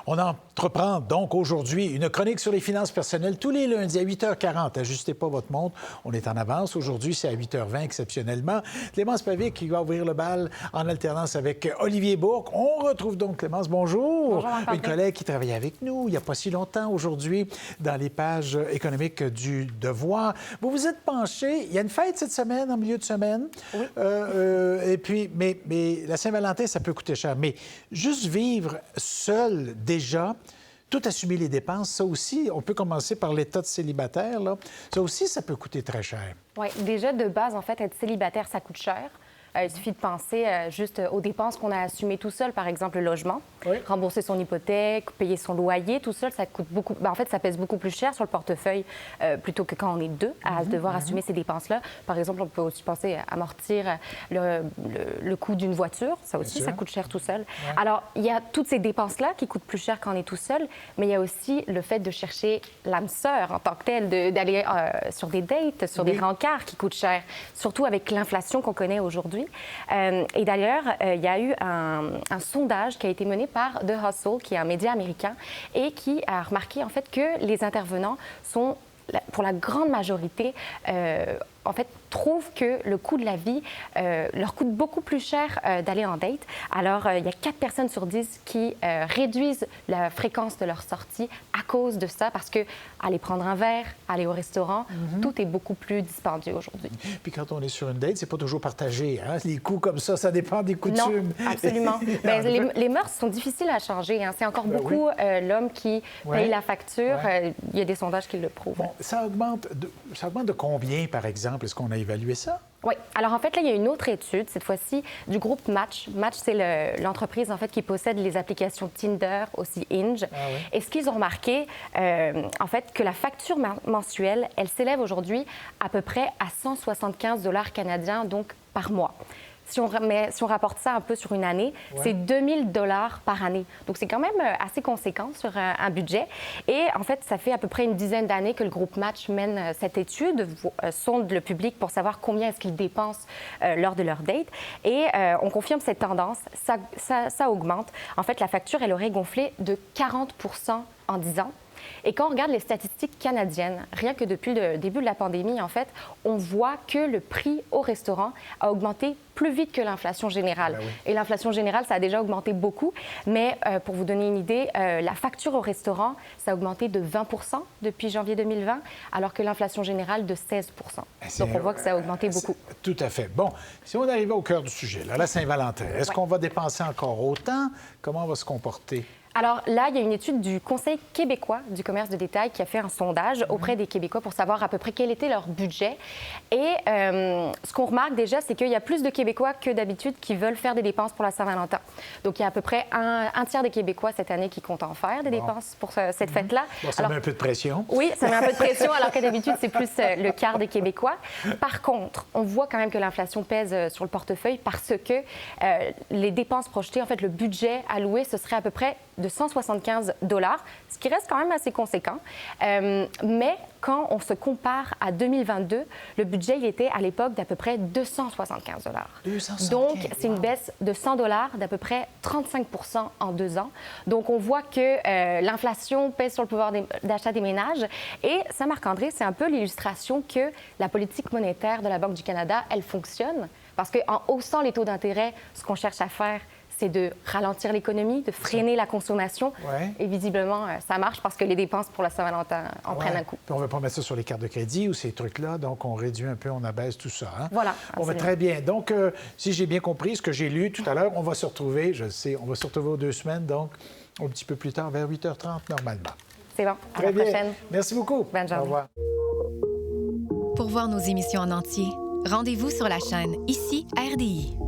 On entreprend donc aujourd'hui une chronique sur les finances personnelles tous les lundis à 8h40. Ajustez pas votre montre, on est en avance. Aujourd'hui, c'est à 8h20 exceptionnellement. Clémence Pavic qui va ouvrir le bal en alternance avec Olivier Bourque. On retrouve donc Clémence. Bonjour. Bonjour, une collègue qui travaillait avec nous il n'y a pas si longtemps aujourd'hui dans les pages économiques du Devoir. Vous vous êtes penché. Il y a une fête cette semaine, en milieu de semaine. Oui. Et puis, mais la Saint-Valentin, ça peut coûter cher. Mais juste vivre seul déjà, tout assumer les dépenses, ça aussi, on peut commencer par l'état de célibataire, là. Ça aussi, ça peut coûter très cher. Oui, déjà, de base, en fait, être célibataire, ça coûte cher. Il suffit de penser juste aux dépenses qu'on a assumées tout seul, par exemple le logement, oui. Rembourser son hypothèque, payer son loyer, tout seul, ça coûte beaucoup. En fait, ça pèse beaucoup plus cher sur le portefeuille plutôt que quand on est deux à devoir assumer ces dépenses-là. Par exemple, on peut aussi penser à amortir le coût d'une voiture. Ça aussi, ça coûte cher tout seul. Ouais. Alors, il y a toutes ces dépenses-là qui coûtent plus cher quand on est tout seul, mais il y a aussi le fait de chercher l'âme sœur en tant que telle, d'aller sur des dates, sur des rencarts qui coûtent cher, surtout avec l'inflation qu'on connaît aujourd'hui. Et d'ailleurs, il y a eu un sondage qui a été mené par The Hustle, qui est un média américain, et qui a remarqué en fait que les intervenants sont, pour la grande majorité, en fait, trouvent que le coût de la vie leur coûte beaucoup plus cher d'aller en date. Alors, il y a 4 personnes sur 10 qui réduisent la fréquence de leur sortie à cause de ça, parce que aller prendre un verre, aller au restaurant, tout est beaucoup plus dispendieux aujourd'hui. Puis quand on est sur une date, c'est pas toujours partagé, hein? Les coûts comme ça dépend des coutumes. Non, absolument. Bien, les mœurs sont difficiles à changer, hein. C'est encore beaucoup l'homme qui paye la facture. Il y a des sondages qui le prouvent. Bon, ça augmente de combien, par exemple? Est-ce qu'on a évalué ça? Oui. Alors, en fait, là, il y a une autre étude, cette fois-ci, du groupe Match. Match, c'est l'entreprise, en fait, qui possède les applications Tinder, aussi Hinge. Ah oui. Et ce qu'ils ont remarqué, en fait, que la facture mensuelle, elle s'élève aujourd'hui à peu près à 175 $ canadiens, donc par mois. Si on rapporte ça un peu sur une année, c'est 2000 $ par année. Donc, c'est quand même assez conséquent sur un budget. Et en fait, ça fait à peu près une dizaine d'années que le groupe Match mène cette étude, sonde le public pour savoir combien est-ce qu'ils dépensent lors de leur date. Et on confirme cette tendance, ça augmente. En fait, la facture, elle aurait gonflé de 40 % en 10 ans. Et quand on regarde les statistiques canadiennes, rien que depuis le début de la pandémie, en fait, on voit que le prix au restaurant a augmenté plus vite que l'inflation générale. Ben oui. Et l'inflation générale, ça a déjà augmenté beaucoup. Mais pour vous donner une idée, la facture au restaurant, ça a augmenté de 20 % depuis janvier 2020, alors que l'inflation générale de 16 %. Donc, on voit que ça a augmenté beaucoup. Tout à fait. Bon, si on arrive au cœur du sujet, là, la Saint-Valentin, est-ce qu'on va dépenser encore autant? Comment on va se comporter? Alors là, il y a une étude du Conseil québécois du commerce de détail qui a fait un sondage auprès des Québécois pour savoir à peu près quel était leur budget. Et ce qu'on remarque déjà, c'est qu'il y a plus de Québécois que d'habitude qui veulent faire des dépenses pour la Saint-Valentin. Donc, il y a à peu près un tiers des Québécois cette année qui comptent en faire des dépenses pour cette fête-là. Bon, ça met un peu de pression. Oui, ça met un peu de pression, alors que d'habitude, c'est plus le quart des Québécois. Par contre, on voit quand même que l'inflation pèse sur le portefeuille parce que les dépenses projetées, en fait, le budget alloué, ce serait à peu près de 175 $, ce qui reste quand même assez conséquent. Mais quand on se compare à 2022, le budget, il était à l'époque d'à peu près 275 $. 275, donc, c'est une baisse de 100 $ d'à peu près 35 % en 2 ans. Donc, on voit que l'inflation pèse sur le pouvoir d'achat des ménages. Et ça, Marc-André, c'est un peu l'illustration que la politique monétaire de la Banque du Canada, elle fonctionne. Parce qu'en haussant les taux d'intérêt, ce qu'on cherche à faire, c'est de ralentir l'économie, de freiner la consommation. Ouais. Et visiblement, ça marche parce que les dépenses pour la Saint-Valentin en prennent un coup. Puis on ne veut pas mettre ça sur les cartes de crédit ou ces trucs-là, donc on réduit un peu, on abaisse tout ça. Hein? Voilà. Bon, ben, très bien. Donc, si j'ai bien compris ce que j'ai lu tout à l'heure, on va se retrouver, je sais, on va se retrouver aux 2 semaines, donc un petit peu plus tard, vers 8h30 normalement. C'est bon. Très à la bien. prochaine. Merci beaucoup. Bonne journée. Au revoir. Pour voir nos émissions en entier, rendez-vous sur la chaîne ICI RDI.